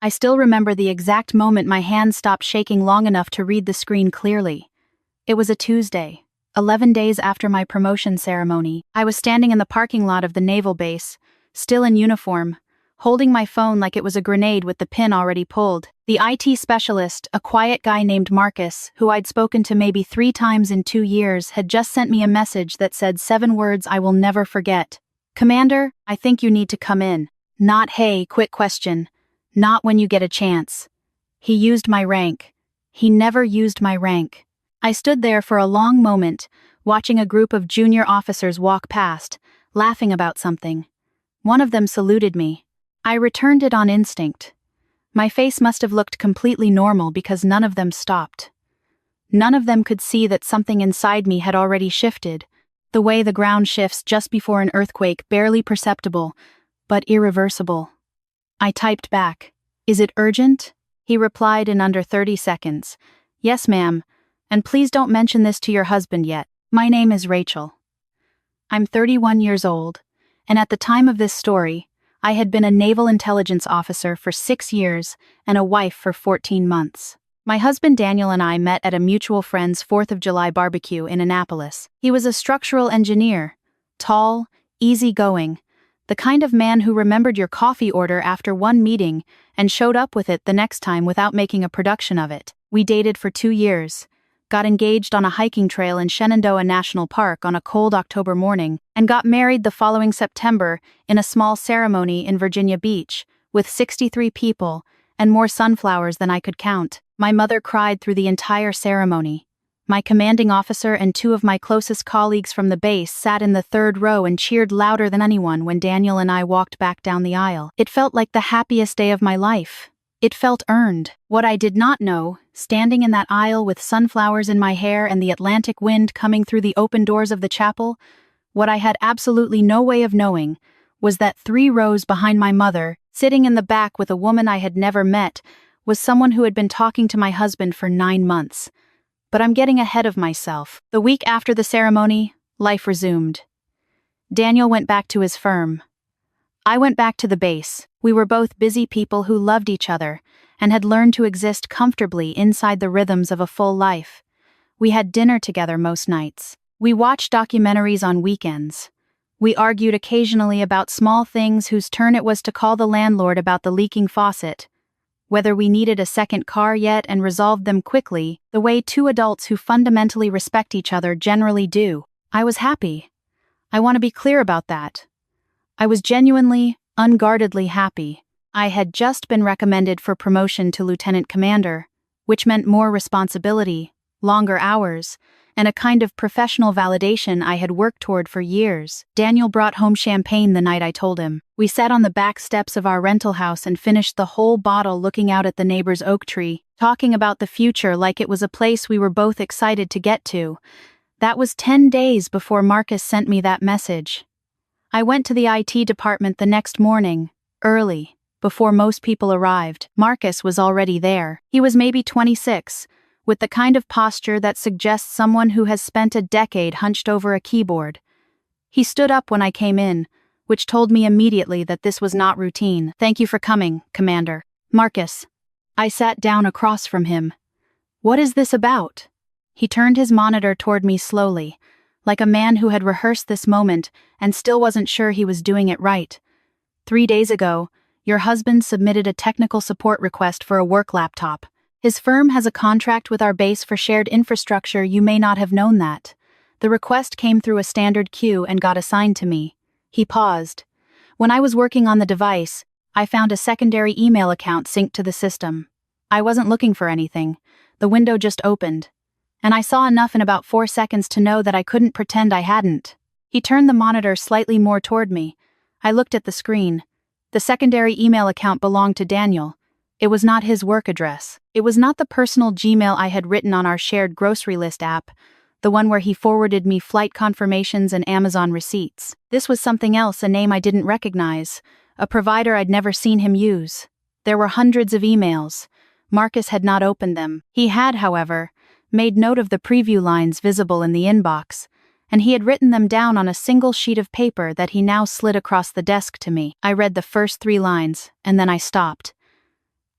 I still remember the exact moment my hand stopped shaking long enough to read the screen clearly. It was a Tuesday, 11 days after my promotion ceremony. I was standing in the parking lot of the naval base, still in uniform, holding my phone like it was a grenade with the pin already pulled. The IT specialist, a quiet guy named Marcus, who I'd spoken to maybe 3 times in 2 years, had just sent me a message that said 7 words I will never forget. "Commander, I think you need to come in. Not hey, quick question. Not when you get a chance." He used my rank. He never used my rank. I stood there for a long moment, watching a group of junior officers walk past, laughing about something. One of them saluted me. I returned it on instinct. My face must have looked completely normal because none of them stopped. None of them could see that something inside me had already shifted, the way the ground shifts just before an earthquake, barely perceptible, but irreversible. I typed back, "Is it urgent?" He replied in under 30 seconds, "Yes, ma'am, and please don't mention this to your husband yet. My name is Rachel." I'm 31 years old, and at the time of this story, I had been a naval intelligence officer for 6 years and a wife for 14 months. My husband Daniel and I met at a mutual friend's 4th of July barbecue in Annapolis. He was a structural engineer, tall, easygoing, the kind of man who remembered your coffee order after one meeting and showed up with it the next time without making a production of it. We dated for 2 years, got engaged on a hiking trail in Shenandoah National Park on a cold October morning, and got married the following September in a small ceremony in Virginia Beach, with 63 people and more sunflowers than I could count. My mother cried through the entire ceremony. My commanding officer and 2 of my closest colleagues from the base sat in the 3rd row and cheered louder than anyone when Daniel and I walked back down the aisle. It felt like the happiest day of my life. It felt earned. What I did not know, standing in that aisle with sunflowers in my hair and the Atlantic wind coming through the open doors of the chapel, what I had absolutely no way of knowing, was that 3 rows behind my mother, sitting in the back with a woman I had never met, was someone who had been talking to my husband for 9 months. But I'm getting ahead of myself. The week after the ceremony, life resumed. Daniel went back to his firm. I went back to the base. We were both busy people who loved each other and had learned to exist comfortably inside the rhythms of a full life. We had dinner together most nights. We watched documentaries on weekends. We argued occasionally about small things whose turn it was to call the landlord about the leaking faucet, whether we needed a second car yet, and resolved them quickly, the way 2 adults who fundamentally respect each other generally do. I was happy. I want to be clear about that. I was genuinely, unguardedly happy. I had just been recommended for promotion to lieutenant commander, which meant more responsibility, longer hours, and a kind of professional validation I had worked toward for years. Daniel brought home champagne the night I told him. We sat on the back steps of our rental house and finished the whole bottle looking out at the neighbor's oak tree, talking about the future like it was a place we were both excited to get to. That was 10 days before Marcus sent me that message. I went to the IT department the next morning, early, before most people arrived. Marcus was already there. He was maybe 26, with the kind of posture that suggests someone who has spent a decade hunched over a keyboard. He stood up when I came in, which told me immediately that this was not routine. "Thank you for coming, Commander." "Marcus." I sat down across from him. "What is this about?" He turned his monitor toward me slowly, like a man who had rehearsed this moment and still wasn't sure he was doing it right. 3 days ago, your husband submitted a technical support request for a work laptop. His firm has a contract with our base for shared infrastructure. You may not have known that. The request came through a standard queue and got assigned to me. He paused. When I was working on the device, I found a secondary email account synced to the system. I wasn't looking for anything. The window just opened. And I saw enough in about 4 seconds to know that I couldn't pretend I hadn't. He turned the monitor slightly more toward me. I looked at the screen. The secondary email account belonged to Daniel. It was not his work address. It was not the personal Gmail I had written on our shared grocery list app, the one where he forwarded me flight confirmations and Amazon receipts. This was something else, a name I didn't recognize, a provider I'd never seen him use. There were hundreds of emails. Marcus had not opened them. He had, however, made note of the preview lines visible in the inbox, and he had written them down on a single sheet of paper that he now slid across the desk to me. I read the first 3 lines, and then I stopped.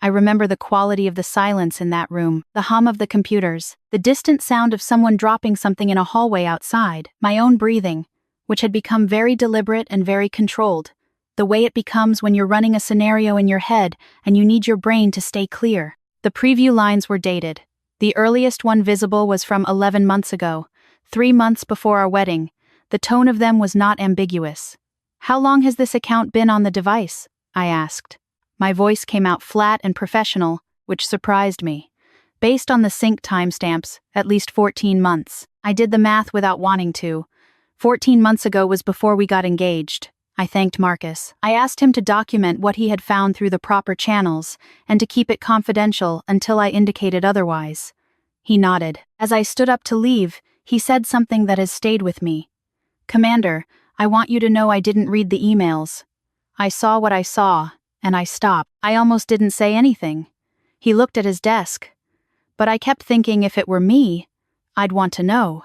I remember the quality of the silence in that room, the hum of the computers, the distant sound of someone dropping something in a hallway outside, my own breathing, which had become very deliberate and very controlled, the way it becomes when you're running a scenario in your head and you need your brain to stay clear. The preview lines were dated. The earliest one visible was from 11 months ago, 3 months before our wedding. The tone of them was not ambiguous. "How long has this account been on the device?" I asked. My voice came out flat and professional, which surprised me. Based on the sync timestamps, at least 14 months. I did the math without wanting to. 14 months ago was before we got engaged. I thanked Marcus. I asked him to document what he had found through the proper channels, and to keep it confidential until I indicated otherwise. He nodded. As I stood up to leave, he said something that has stayed with me. "Commander, I want you to know I didn't read the emails. I saw what I saw, and I stopped. I almost didn't say anything." He looked at his desk. But I kept thinking if it were me, I'd want to know.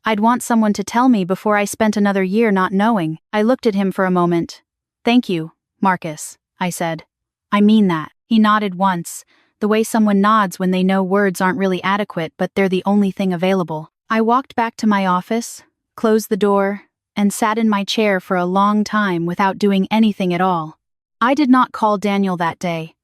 I'd want someone to tell me before I spent another year not knowing. I looked at him for a moment. "Thank you, Marcus," I said. "I mean that." He nodded once, the way someone nods when they know words aren't really adequate but they're the only thing available. I walked back to my office, closed the door, and sat in my chair for a long time without doing anything at all. I did not call Daniel that day.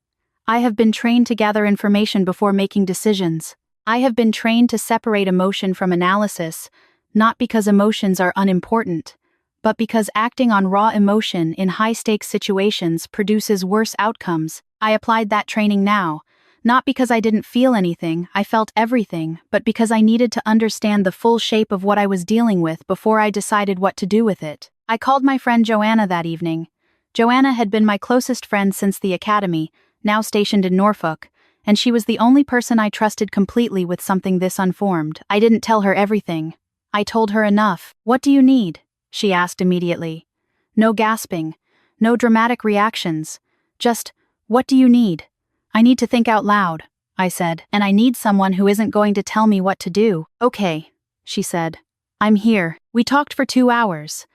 I have been trained to gather information before making decisions. I have been trained to separate emotion from analysis, not because emotions are unimportant, but because acting on raw emotion in high-stakes situations produces worse outcomes. I applied that training now, not because I didn't feel anything, I felt everything, but because I needed to understand the full shape of what I was dealing with before I decided what to do with it. I called my friend Joanna that evening. Joanna had been my closest friend since the academy, now stationed in Norfolk, and she was the only person I trusted completely with something this unformed. I didn't tell her everything. I told her enough. "What do you need?" she asked immediately. No gasping, no dramatic reactions. Just, "What do you need?" "I need to think out loud," I said, "and I need someone who isn't going to tell me what to do." "Okay," she said. "I'm here." We talked for 2 hours.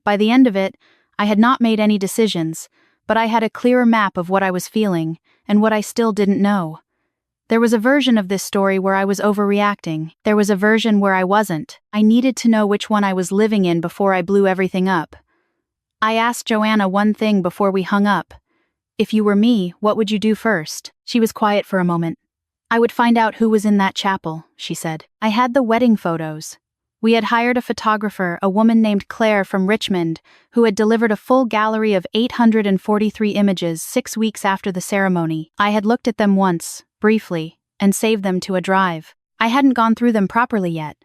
By the end of it, I had not made any decisions, but I had a clearer map of what I was feeling, and what I still didn't know. There was a version of this story where I was overreacting. There was a version where I wasn't. I needed to know which one I was living in before I blew everything up. I asked Joanna one thing before we hung up. "If you were me, what would you do first?" She was quiet for a moment. "I would find out who was in that chapel," she said. I had the wedding photos. We had hired a photographer, a woman named Claire from Richmond, who had delivered a full gallery of 843 images 6 weeks after the ceremony. I had looked at them once, briefly, and saved them to a drive. I hadn't gone through them properly yet.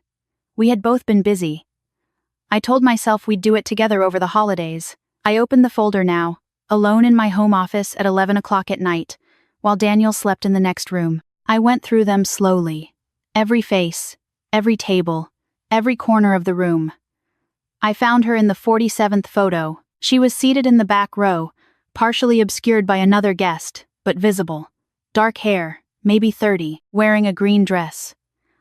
We had both been busy. I told myself we'd do it together over the holidays. I opened the folder now, alone in my home office at 11 o'clock at night, while Daniel slept in the next room. I went through them slowly. Every face, every table, every corner of the room. I found her in the 47th photo. She was seated in the back row, partially obscured by another guest, but visible. Dark hair, maybe 30, wearing a green dress.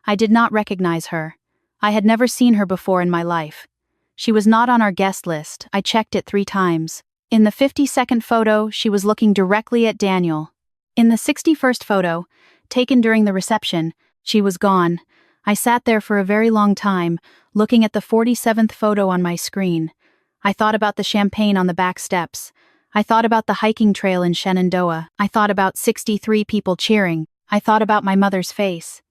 I did not recognize her. I had never seen her before in my life. She was not on our guest list. I checked it 3 times. In the 52nd photo, she was looking directly at Daniel. In the 61st photo, taken during the reception, she was gone. I sat there for a very long time, looking at the 47th photo on my screen. I thought about the champagne on the back steps. I thought about the hiking trail in Shenandoah. I thought about 63 people cheering. I thought about my mother's face.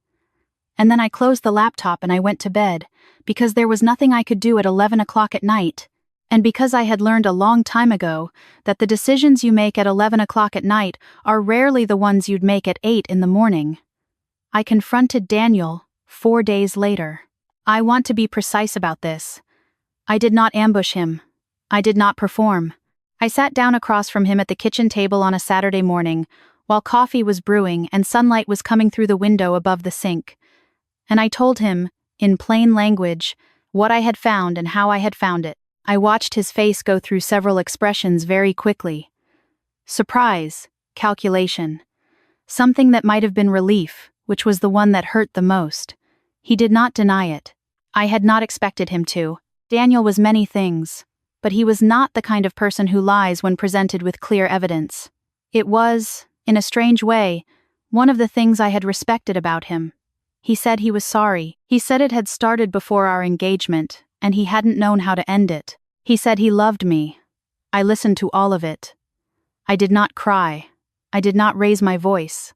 And then I closed the laptop and I went to bed, because there was nothing I could do at 11 o'clock at night. And because I had learned a long time ago that the decisions you make at 11 o'clock at night are rarely the ones you'd make at 8 in the morning. I confronted Daniel 4 days later. I want to be precise about this. I did not ambush him. I did not perform. I sat down across from him at the kitchen table on a Saturday morning, while coffee was brewing and sunlight was coming through the window above the sink. And I told him, in plain language, what I had found and how I had found it. I watched his face go through several expressions very quickly. Surprise, calculation. Something that might have been relief, which was the one that hurt the most. He did not deny it. I had not expected him to. Daniel was many things, but he was not the kind of person who lies when presented with clear evidence. It was, In a strange way, one of the things I had respected about him. He said he was sorry. He said it had started before our engagement, and he hadn't known how to end it. He said he loved me. I listened to all of it. I did not cry. I did not raise my voice.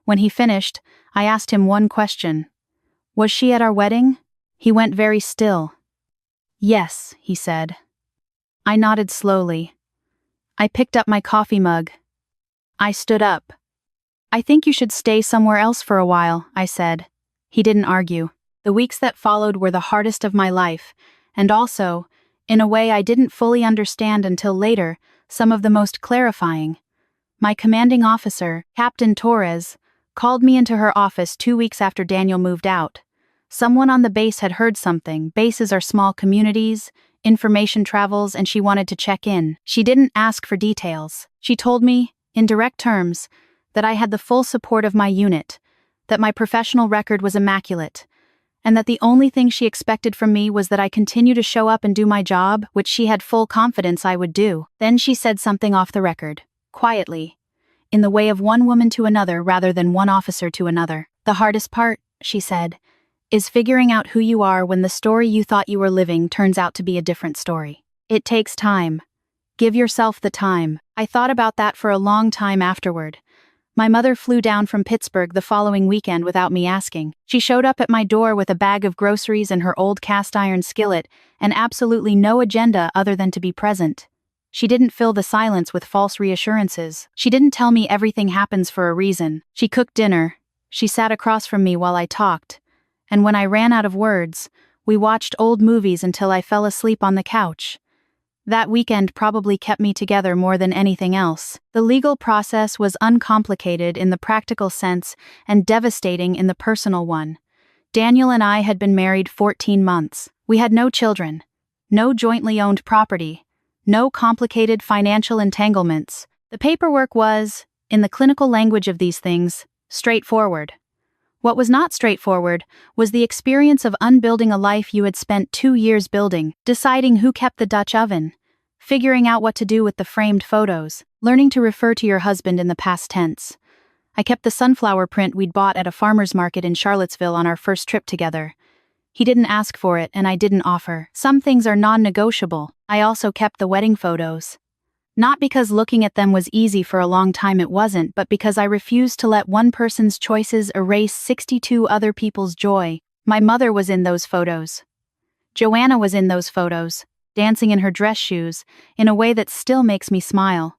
When he finished, I asked him one question. Was she at our wedding? He went very still. Yes, he said. I nodded slowly. I picked up my coffee mug. I stood up. I think you should stay somewhere else for a while, I said. He didn't argue. The weeks that followed were the hardest of my life, and also, in a way I didn't fully understand until later, some of the most clarifying. My commanding officer, Captain Torres, called me into her office 2 weeks after Daniel moved out. Someone on the base had heard something. Bases are small communities, information travels, and she wanted to check in. She didn't ask for details. She told me, in direct terms, that I had the full support of my unit, that my professional record was immaculate, and that the only thing she expected from me was that I continue to show up and do my job, which she had full confidence I would do. Then she said something off the record, quietly, in the way of one woman to another rather than one officer to another. The hardest part, she said, is figuring out who you are when the story you thought you were living turns out to be a different story. It takes time. Give yourself the time. I thought about that for a long time afterward. My mother flew down from Pittsburgh the following weekend without me asking. She showed up at my door with a bag of groceries and her old cast-iron skillet, and absolutely no agenda other than to be present. She didn't fill the silence with false reassurances. She didn't tell me everything happens for a reason. She cooked dinner. She sat across from me while I talked. And when I ran out of words, we watched old movies until I fell asleep on the couch. That weekend probably kept me together more than anything else. The legal process was uncomplicated in the practical sense and devastating in the personal one. Daniel and I had been married 14 months. We had no children, no jointly owned property, no complicated financial entanglements. The paperwork was, in the clinical language of these things, straightforward. What was not straightforward was the experience of unbuilding a life you had spent 2 years building, deciding who kept the Dutch oven, figuring out what to do with the framed photos, learning to refer to your husband in the past tense. I kept the sunflower print we'd bought at a farmer's market in Charlottesville on our first trip together. He didn't ask for it, and I didn't offer. Some things are non-negotiable. I also kept the wedding photos. Not because looking at them was easy for a long time, it wasn't, but because I refused to let one person's choices erase 62 other people's joy. My mother was in those photos. Joanna was in those photos, dancing in her dress shoes, in a way that still makes me smile.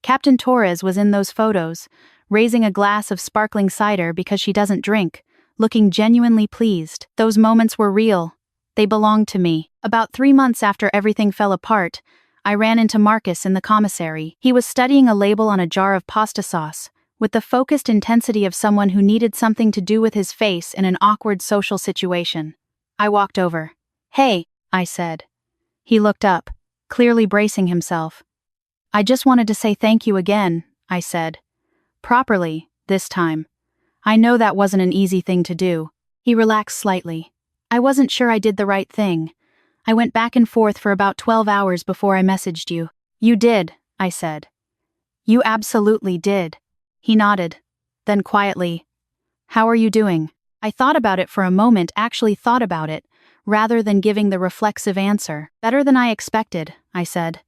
Captain Torres was in those photos, raising a glass of sparkling cider because she doesn't drink, looking genuinely pleased. Those moments were real. They belonged to me. About 3 months after everything fell apart, I ran into Marcus in the commissary. He was studying a label on a jar of pasta sauce, with the focused intensity of someone who needed something to do with his face in an awkward social situation. I walked over. "Hey," I said. He looked up, clearly bracing himself. "I just wanted to say thank you again," I said. Properly, this time. I know that wasn't an easy thing to do. He relaxed slightly. "I wasn't sure I did the right thing. I went back and forth for about 12 hours before I messaged you." "You did," I said. "You absolutely did." He nodded. Then quietly, "How are you doing?" I thought about it for a moment, actually thought about it, rather than giving the reflexive answer. "Better than I expected," I said.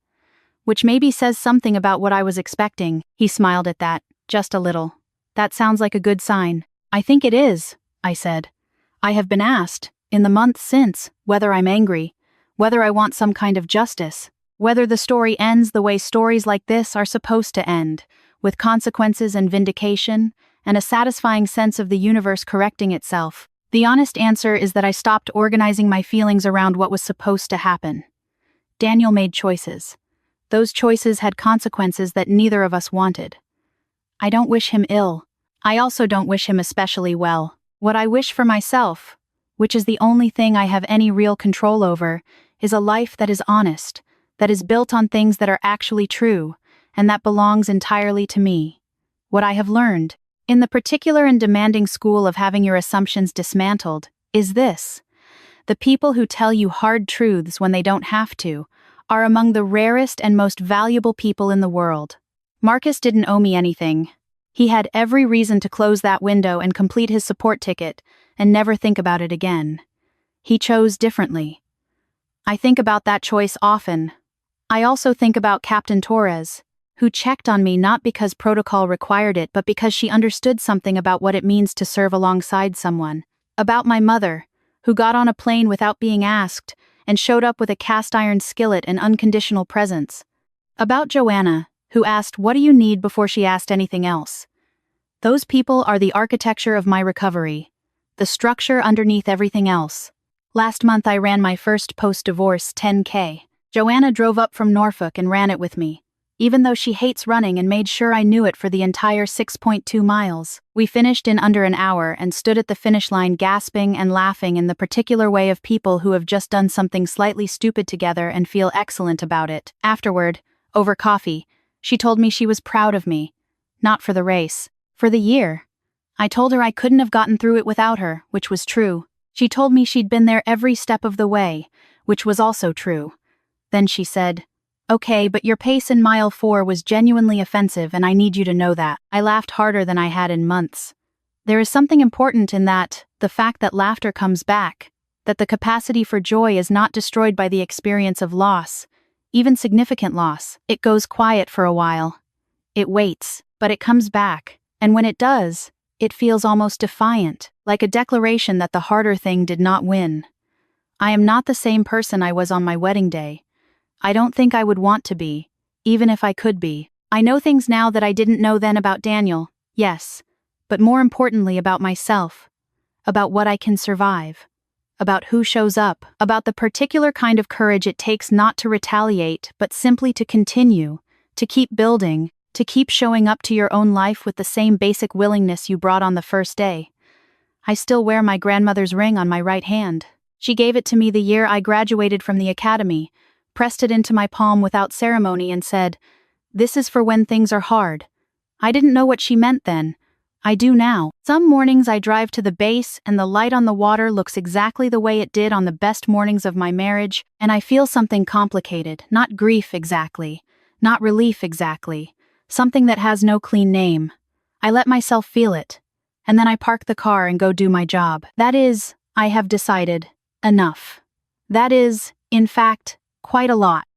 Which maybe says something about what I was expecting. He smiled at that, just a little. "That sounds like a good sign." "I think it is," I said. "I have been asked, in the months since, whether I'm angry, whether I want some kind of justice, whether the story ends the way stories like this are supposed to end, with consequences and vindication, and a satisfying sense of the universe correcting itself. The honest answer is that I stopped organizing my feelings around what was supposed to happen. Daniel made choices. Those choices had consequences that neither of us wanted. I don't wish him ill. I also don't wish him especially well. What I wish for myself, which is the only thing I have any real control over, is a life that is honest, that is built on things that are actually true, and that belongs entirely to me. What I have learned, in the particular and demanding school of having your assumptions dismantled, is this: the people who tell you hard truths when they don't have to are among the rarest and most valuable people in the world. Marcus didn't owe me anything. He had every reason to close that window and complete his support ticket and never think about it again. He chose differently. I think about that choice often. I also think about Captain Torres, who checked on me not because protocol required it but because she understood something about what it means to serve alongside someone. About my mother, who got on a plane without being asked and showed up with a cast-iron skillet and unconditional presence. About Joanna, who asked, "What do you need?" before she asked anything else. Those people are the architecture of my recovery, the structure underneath everything else. Last month I ran my first post-divorce 10K. Joanna drove up from Norfolk and ran it with me, even though she hates running, and made sure I knew it for the entire 6.2 miles. We finished in under an hour and stood at the finish line gasping and laughing in the particular way of people who have just done something slightly stupid together and feel excellent about it. Afterward, over coffee, she told me she was proud of me. Not for the race, for the year. I told her I couldn't have gotten through it without her, which was true. She told me she'd been there every step of the way, which was also true. Then she said, "Okay, but your pace in mile 4 was genuinely offensive and I need you to know that." I laughed harder than I had in months. There is something important in that, the fact that laughter comes back, that the capacity for joy is not destroyed by the experience of loss, even significant loss. It goes quiet for a while. It waits, but it comes back, and when it does, it feels almost defiant, like a declaration that the harder thing did not win. I am not the same person I was on my wedding day. I don't think I would want to be, even if I could be. I know things now that I didn't know then about Daniel, yes, but more importantly about myself, about what I can survive, about who shows up, about the particular kind of courage it takes not to retaliate, but simply to continue, to keep building, to keep showing up to your own life with the same basic willingness you brought on the first day. I still wear my grandmother's ring on my right hand. She gave it to me the year I graduated from the academy, pressed it into my palm without ceremony and said, "This is for when things are hard." I didn't know what she meant then. I do now. Some mornings I drive to the base and the light on the water looks exactly the way it did on the best mornings of my marriage, and I feel something complicated, not grief exactly, not relief exactly, something that has no clean name. I let myself feel it, and then I park the car and go do my job. That is, I have decided, enough. That is, in fact, quite a lot.